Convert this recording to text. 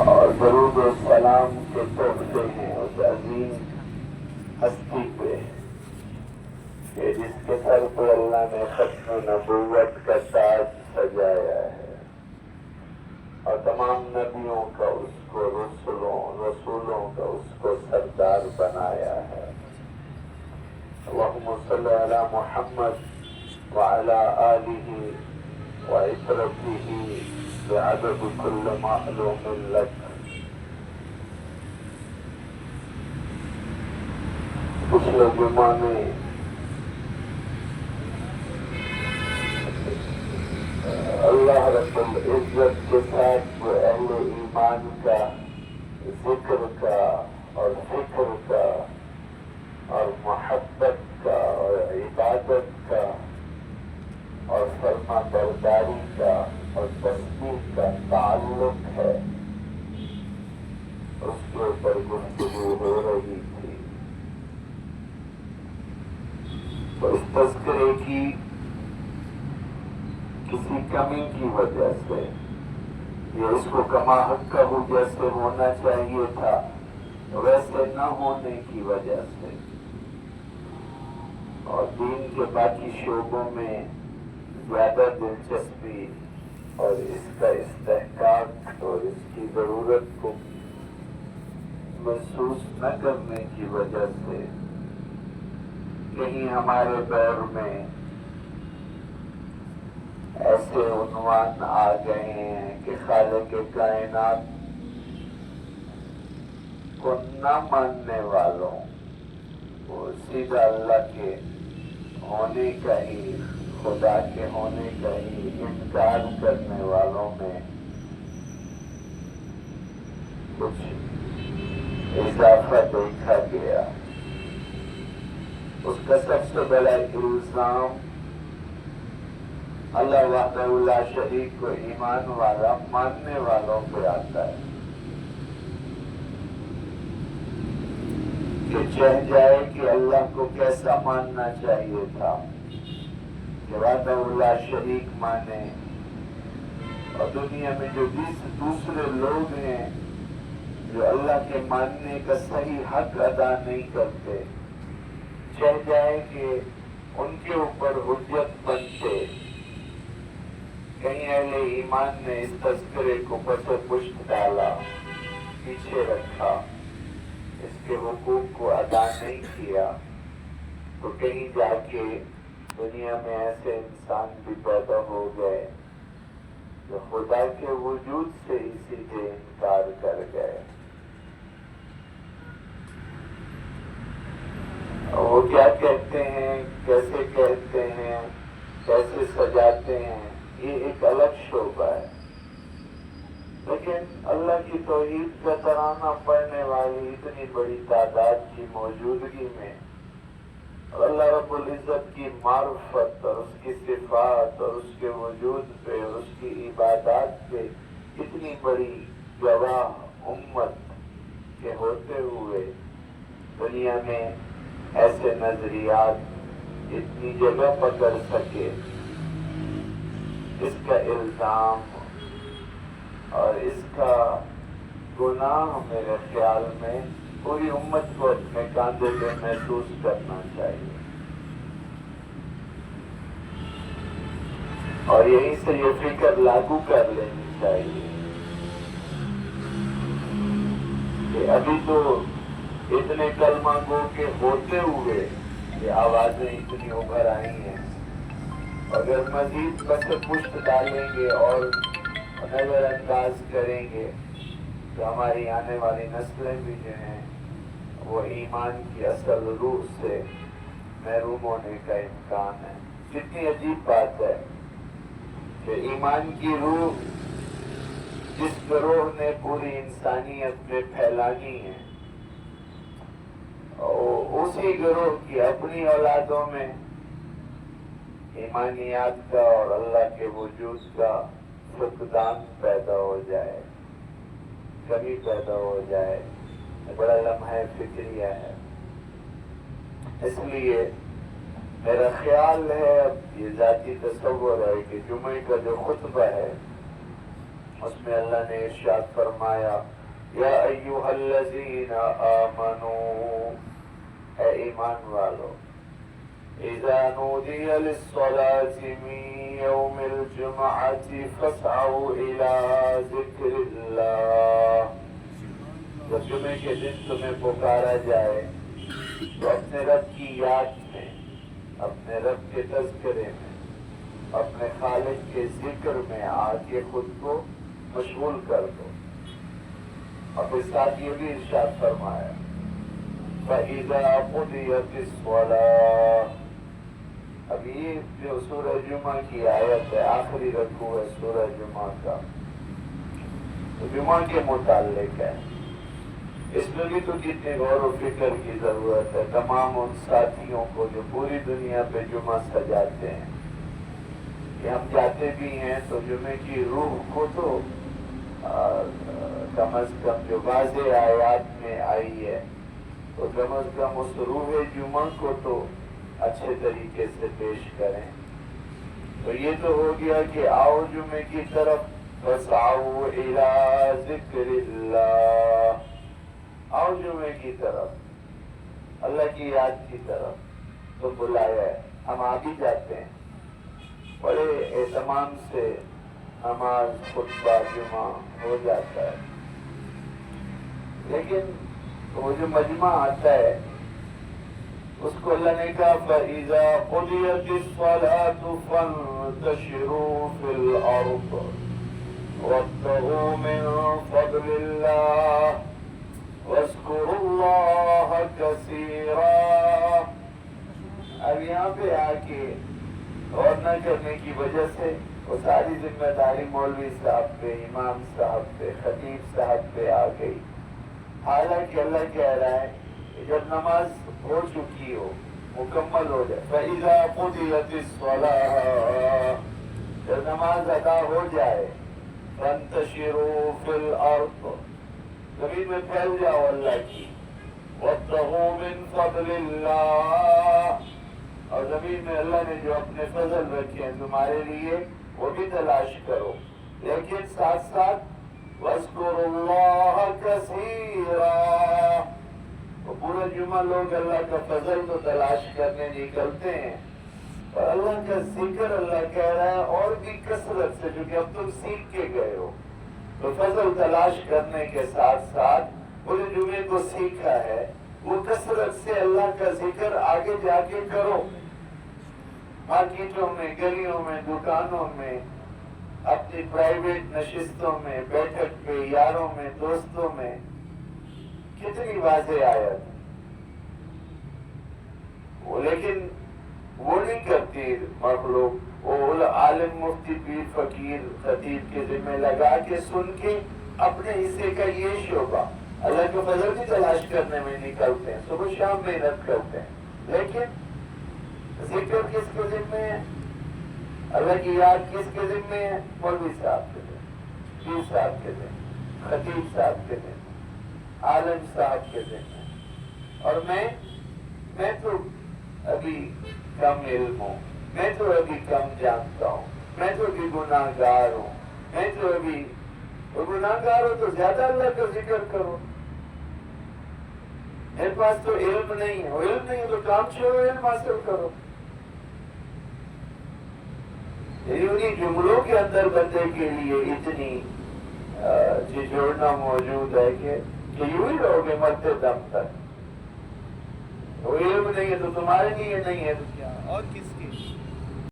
اور درود و سلام کے تحفے ہیں اس عظیم ہستی پہ کہ جس کے سر پر اللہ نے ختم نبوت کا تاج سجایا ہے اور تمام نبیوں کا اس کو رسولوں کا اس کو سردار بنایا ہے۔ اللہم صلی علی محمد وعلی آلہ وعترتہ بعدد کل معلوم لک۔ پچھلے جمعہ میں اللہ رب العزت کے ساتھ وہ اہل ایمان کا ذکر کا اور فکر کا اور محبت کا اور عبادت کا اور فرما برداری کا اور تسبیح کا تعلق ہے، اس کے اوپر گفتگو ہو رہی تھی۔ تو اس تذکرے کی کسی کمی کی وجہ سے یا اس کو کما حق کا ہو جیسے ہونا چاہیے تھا ویسے نہ ہونے کی وجہ سے اور دین کے باقی شعبوں میں زیادہ دلچسپی اور اس کا استحقاق اور اس کی ضرورت کو محسوس نہ کرنے کی وجہ سے کہیں ہمارے دور میں ایسے عنوان آ گئے ہیں کہ خالق کائنات کو نہ ماننے والوں وہ سیدھا اللہ کے ہونے کا ہی خدا کے ہونے کا ہی انکار کرنے والوں میں کچھ اضافہ دیکھا گیا۔ اس کا سب سے بڑا الزام اللہ وحدہ لا شریک کو ایمان والا ماننے والوں پہ آتا ہے کہ چہ جائے کہ اللہ کو کیسا ماننا چاہیے تھا کہ وحدہ لا شریک مانے، اور دنیا میں جو دوسرے لوگ ہیں جو اللہ کے ماننے کا صحیح حق ادا نہیں کرتے، چہ جائے کہ ان کے اوپر حجت بنتے۔ کہیں اہل ایمان نے اس تذکرے کو پس پشت ڈالا، پیچھے رکھا، اس کے حقوق کو ادا نہیں کیا، تو کہیں جا کے دنیا میں ایسے انسان بھی پیدا ہو گئے جو خدا کے وجود سے ہی سیدھے انکار کر گئے۔ وہ کیا کہتے ہیں، کیسے کہتے ہیں، کیسے سجاتے ہیں، یہ ایک الگ شعبہ ہے، لیکن اللہ کی توحید کا ترانہ پڑھنے والی اتنی بڑی تعداد کی موجودگی میں اور اللہ رب العزت کی معرفت اور اس کی صفات اور اس کے وجود پہ اور اس کی عبادات پہ اتنی بڑی گواہ امت کے ہوتے ہوئے دنیا میں ایسے نظریات اتنی جگہ پکڑ سکے، اس کا الزام اور اس کا گناہ میرے خیال میں پوری امت کو اپنے کاندھے پہ محسوس کرنا چاہیے، اور یہیں سے یہ فکر لاگو کر لینی چاہیے کہ ابھی تو اتنے کلمہ گو کے ہوتے ہوئے یہ آوازیں اتنی ابھر آئی ہیں، اگر مزید بس پشت ڈالیں گے اور نظر انداز کریں گے تو ہماری آنے والی نسلیں بھی جو ہیں وہ ایمان کی اصل روح سے محروم ہونے کا امکان ہے۔ کتنی عجیب بات ہے کہ ایمان کی روح جس گروہ نے پوری انسانیت میں پھیلانی ہے، اسی گروہ کی اپنی اولادوں میں ایمانیات کا اور اللہ کے وجود کا فقدان پیدا ہو جائے، کمی پیدا ہو جائے، بڑا لمحہ فکریہ ہے۔ اس لیے میرا خیال ہے، اب یہ ذاتی تصور ہے کہ جمعے کا جو خطبہ ہے اس میں اللہ نے ارشاد فرمایا یا ایھا الذین آمنوا، اے ایمان والو، اذا نودی للصلاة من یوم الجمعة فاسعوا الى ذکر اللہ، جب جمعے کے دن تمہیں پکارا جائے تو اپنے رب کی یاد میں، اپنے رب کے تذکرے میں، اپنے خالق کے ذکر میں آ کے خود کو مشغول کر دو۔ اور پھر ساتھ یہ بھی ارشاد فرمایا فَإِذَا قُضِيَتِ الصَّلَاةُ، اب یہ جو سورہ جمعہ کی آیت ہے، آخری رکوع ہے سورہ جمعہ کا، تو جمعہ کے متعلق ہے۔ اس میں بھی تو کتنے غور و فکر کی ضرورت ہے تمام ان ساتھیوں کو جو پوری دنیا پہ جمعہ سجاتے ہیں کہ ہم جاتے بھی ہیں تو جمعے کی روح کو تو کم از کم جو واضح آیات میں آئی ہے تو کم از کم اس روح جمعہ کو تو اچھے طریقے سے پیش کریں۔ تو یہ تو ہو گیا کہ آؤ جمعے کی طرف، فَاسْعَوْا إِلَىٰ ذِكْرِ اللَّهِ، آؤ جمعے کی طرف، اللہ کی یاد کی طرف تو بلایا ہے، ہم آ بھی جاتے ہیں، بڑے اہتمام سے نماز خطبہ جمعہ ہو جاتا ہے، لیکن وہ جو مجمع آتا ہے اس کو اللہ نے کہا فَإِذَا قُضِيَتِ الصَّلَاةُ فَانتَشِرُوا فِي الْأَرْضِ وَابْتَغُوا مِن فَضْلِ اللَّهِ وَاذْكُرُوا اللَّهَ كَثِيرًا۔ اب یہاں پہ آ کے غور نہ کرنے کی وجہ سے وہ ساری ذمہ داری مولوی صاحب پہ، امام صاحب پہ، خطیب صاحب پہ آ گئی، حالانکہ اللہ کہہ رہا ہے کہ جب نماز ہو چکی ہو، مکمل ہو جائے، فَإِذَا قُضِيَتِ الصَّلَاةُ، جب نماز ادا ہو جائے، فَانتَشِرُوا فِي الْأَرْضِ، زمین میں پھیل جاؤ اللہ کی، وَابْتَغُوا مِن فَضْلِ اللَّهِ، اور زمین میں اللہ نے جو اپنے فضل رکھے ہیں تمہارے لیے وہ بھی تلاش کرو، لیکن ساتھ ساتھ وَاذْكُرُوا اللَّهَ كَثِيرًا، وہ پورا جمعہ لوگ اللہ کا فضل تو تلاش کرنے نکلتے ہیں، اور اللہ کا ذکر اللہ کہہ رہا ہے اور بھی کثرت سے، جو کہ اب تم سیکھ کے گئے ہو، تو فضل تلاش کرنے کے ساتھ ساتھ وہ جو جمعے کو سیکھا ہے وہ کثرت سے اللہ کا ذکر آگے جا کے کرو، مارکیٹوں میں، گلیوں میں، دکانوں میں، اپنی پرائیویٹ نشستوں میں، بیٹھک پہ، یاروں میں، دوستوں میں، کتنی واضح آیت، وہ لیکن وہ نہیں کرتی مخلوق، وہ عالم مفتی پیر فقیر خطیب کے ذمہ لگا کے سن کے اپنے حصے کا یہ شعبہ اللہ کے فضل کی تلاش کرنے میں نکلتے ہیں، صبح شام محنت کرتے ہیں، لیکن ذکر کس کے ذمہ ہے، اللہ کی یاد کس کے ذمہ ہے، مولوی صاحب کے ذمہ، پیر صاحب کے ذمہ، خطیب صاحب کے ذمہ، عالم صاحب کے ذمہ، اور میں تو ابھی کم علم ہوں، میں تو ابھی کم جانتا ہوں، میں تو ابھی گناہ گار ہوں، میں تو ابھی گناہ گار ہو تو زیادہ اللہ کا ذکر کرو، میرے پاس تو علم نہیں ہے، علم نہیں ہے تو کام چھوڑو، علم حاصل کرو۔ انہیں جملوں کے اندر بندے کے لیے اتنی جوڑنا موجود ہے کہ یوں ہی رہو گے مرتے دم تک، وہ علم نہیں ہے تو تمہارے لیے نہیں ہے تو کیا اور کس کے؟